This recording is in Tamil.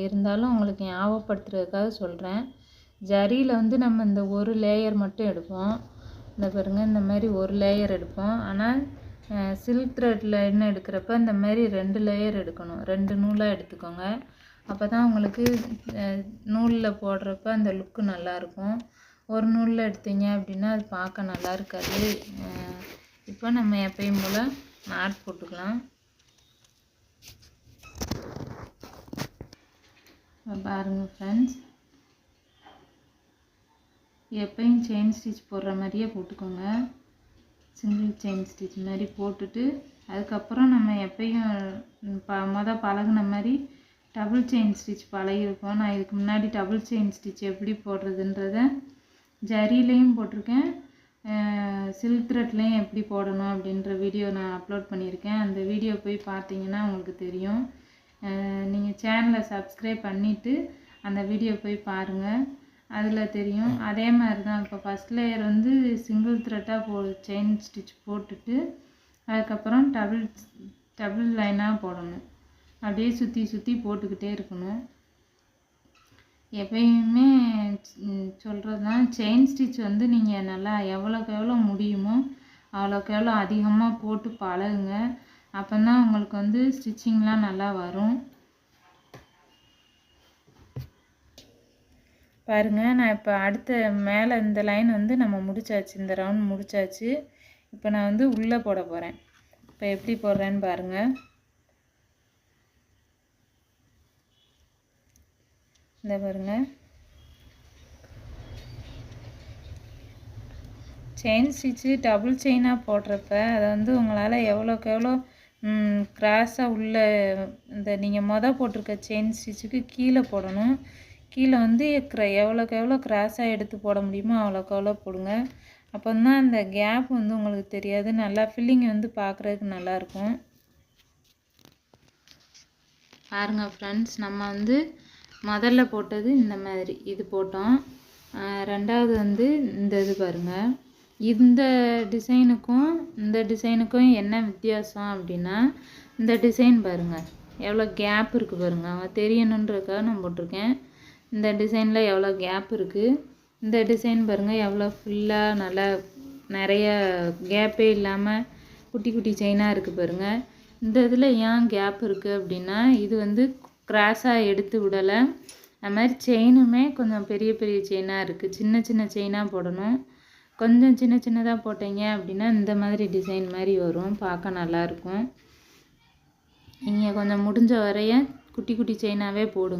இருந்தாலும் உங்களுக்கு ஞாபகப்படுத்துறதுக்காக சொல்கிறேன். ஜரியில் வந்து நம்ம இந்த ஒரு லேயர் மட்டும் எடுப்போம். இந்த பாருங்கள், இந்த மாதிரி ஒரு லேயர் எடுப்போம். ஆனால் சில்க் த்ரெட்டில் என்ன எடுக்கிறப்ப இந்த மாதிரி 2 லேயர் எடுக்கணும். 2 நூலாக எடுத்துக்கோங்க. அப்போ தான் உங்களுக்கு நூலில் போடுறப்ப அந்த லுக்கு நல்லாயிருக்கும். ஒரு நூலில் எடுத்தீங்க அப்படின்னா அது பார்க்க நல்லா இருக்காது. இப்போ நம்ம எப்பயும் போல் நாட் போட்டுக்கலாம். பாருங்கள் ஃப்ரெண்ட்ஸ், எப்பயும் செயின் ஸ்டிச் போடுற மாதிரியே போட்டுக்கோங்க. சிங்கிள் செயின் ஸ்டிச் மாதிரி போட்டுட்டு அதுக்கப்புறம் நம்ம எப்பயும் பழகுன மாதிரி டபுள் செயின் ஸ்டிச் பழகிருப்போம். நான் இதுக்கு முன்னாடி டபுள் செயின் ஸ்டிச் எப்படி போடுறதுன்றத ஜரிலையும் போட்டிருக்கேன், சில்க் த்ரெட்லேயும் எப்படி போடணும் அப்படின்ற வீடியோ நான் அப்லோட் பண்ணியிருக்கேன். அந்த வீடியோ போய் பார்த்தீங்கன்னா உங்களுக்கு தெரியும். நீங்கள் சேனலை சப்ஸ்கிரைப் பண்ணிவிட்டு அந்த வீடியோ போய் பாருங்கள், அதில் தெரியும். அதே மாதிரி தான் இப்போ ஃபஸ்ட் லேயர் வந்து சிங்கிள் த்ரெட்டாக செயின் ஸ்டிச் போட்டுட்டு அதுக்கப்புறம் டபுள் லைனாக போடணும். அப்படியே சுற்றி சுற்றி போட்டுக்கிட்டே இருக்கணும். எப்பயுமே சொல்கிறது தான், செயின் ஸ்டிச் வந்து நீங்கள் நல்லா எவ்வளோக்கு எவ்வளோ முடியுமோ அவ்வளோக்கு எவ்வளோ அதிகமாக போட்டு பழகுங்க. அப்போ தான் உங்களுக்கு வந்து ஸ்டிச்சிங்லாம் நல்லா வரும். பாருங்கள், நான் இப்போ அடுத்த மேலே இந்த லைன் வந்து நம்ம முடிச்சாச்சு, இந்த ரவுண்ட் முடிச்சாச்சு. இப்போ நான் வந்து உள்ளே போட போகிறேன். இப்போ எப்படி போடுறேன்னு பாருங்கள். இந்த பாருங்கள், செயின் ஸ்டிச்சு டபுள் செயினாக போடுறப்ப அதை வந்து உங்களால் எவ்வளோக்கு எவ்வளோ கிராஸாக உள்ள இந்த நீங்கள் போட்டிருக்க செயின் ஸ்டிச்சுக்கு கீழே போடணும். கீழே வந்து எவ்வளோக்கு எவ்வளோ கிராஸாக எடுத்து போட முடியுமோ அவ்வளோக்கு எவ்வளோ போடுங்க. அப்போ தான் அந்த கேப் வந்து உங்களுக்கு தெரியாது, நல்லா ஃபில்லிங் வந்து பார்க்குறதுக்கு நல்லாயிருக்கும். பாருங்கள் ஃப்ரெண்ட்ஸ், நம்ம வந்து முதல்ல போட்டது இந்த மாதிரி இது போட்டோம். ரெண்டாவது வந்து இந்த இது பாருங்கள், இந்த டிசைனுக்கும் இந்த டிசைனுக்கும் என்ன வித்தியாசம் அப்படின்னா, இந்த டிசைன் பாருங்கள் எவ்வளோ கேப் இருக்குது பாருங்கள், தெரியணுன்றதுக்காக நான் போட்டிருக்கேன். இந்த டிசைனில் எவ்வளோ கேப் இருக்குது, இந்த டிசைன் பாருங்கள் எவ்வளோ ஃபுல்லாக நல்லா நிறைய கேப்பே இல்லாமல் குட்டி குட்டி செயினாக இருக்குது பாருங்கள். இந்த இதில் ஏன் கேப் இருக்குது அப்படின்னா, இது வந்து கிராஸாக எடுத்து விடலை. அது மாதிரி செயினுமே கொஞ்சம் பெரிய பெரிய செயினாக இருக்குது. சின்ன சின்ன செயினாக போடணும். கொஞ்சம் சின்ன சின்னதாக போட்டீங்க அப்படின்னா இந்த மாதிரி டிசைன் மாதிரி வரும், பார்க்க நல்லாயிருக்கும். நீங்கள் கொஞ்சம் முடிஞ்ச வரைய குட்டி குட்டி செயினாகவே போடுங்க.